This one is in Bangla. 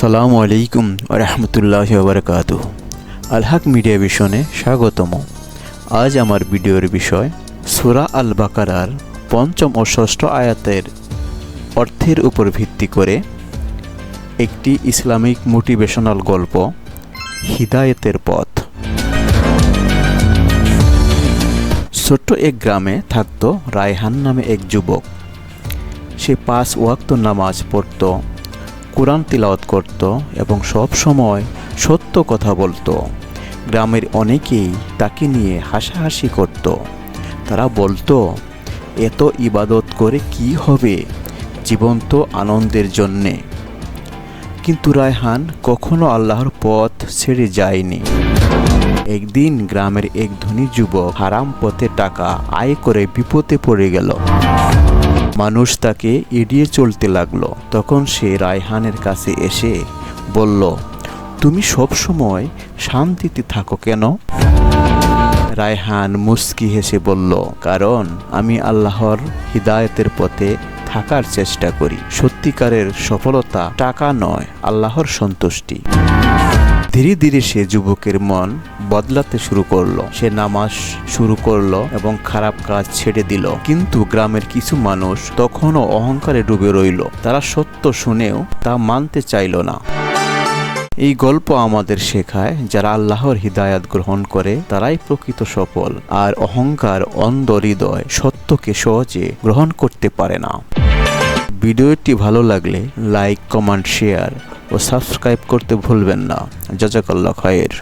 আসসালামু আলাইকুম রহমতুল্লাহি ওয়া বারাকাতুহু। আল হক মিডিয়া ভিশনে স্বাগতম। আজ আমার ভিডিওর বিষয় সূরা আল বাকারার ৫ম ও ৬ষ্ঠ আয়াতের অর্থের উপর ভিত্তি করে একটি ইসলামিক মোটিভেশনাল গল্প, হিদায়াতের পথ। ছোট্ট এক গ্রামে থাকত রায়হান নামে এক যুবক। সে ৫ ওয়াক্ত নামাজ পড়ত, কুরআন তিলাওয়াত করত এবং সব সময় সত্য কথা বলতো। গ্রামের অনেকেই তাকে নিয়ে হাসাহাসি করত। তারা বলতো, এত ইবাদত করে কি হবে, জীবন তো আনন্দের জন্যে। কিন্তু রায়হান কখনো আল্লাহর পথ ছেড়ে যায়নি। একদিন গ্রামের এক ধনী যুবক হারাম পথে টাকা আয় করে বিপদে পড়ে গেল। মানুষ তাকে এড়িয়ে চলতে লাগলো। তখন সে রায়হানের কাছে এসে বলল, তুমি সব সময় শান্তিতে থাকো কেন? রায়হান মুস্কি হেসে বলল, কারণ আমি আল্লাহর হিদায়াতের পথে থাকার চেষ্টা করি। সত্যিকারের সফলতা টাকা নয়, আল্লাহর সন্তুষ্টি। ধীরে ধীরে সে যুবকের মন বদলাতে শুরু করলো। সে নামাজ শুরু করলো এবং খারাপ কাজ ছেড়ে দিল। কিন্তু গ্রামের কিছু মানুষ তখনও অহংকারে ডুবে রইল। তারা সত্য শুনেও তা মানতে চাইল না। এই গল্প আমাদের শেখায়, যারা আল্লাহর হিদায়াত গ্রহণ করে তারাই প্রকৃত সফল, আর অহংকার অন্ধ হৃদয় সত্যকে সহজে গ্রহণ করতে পারে না। ভিডিওটি ভালো লাগলে লাইক, কমেন্ট, শেয়ার ও সাবস্ক্রাইব করতে ভুলবেন না। জাযাকাল্লাহ খায়ের।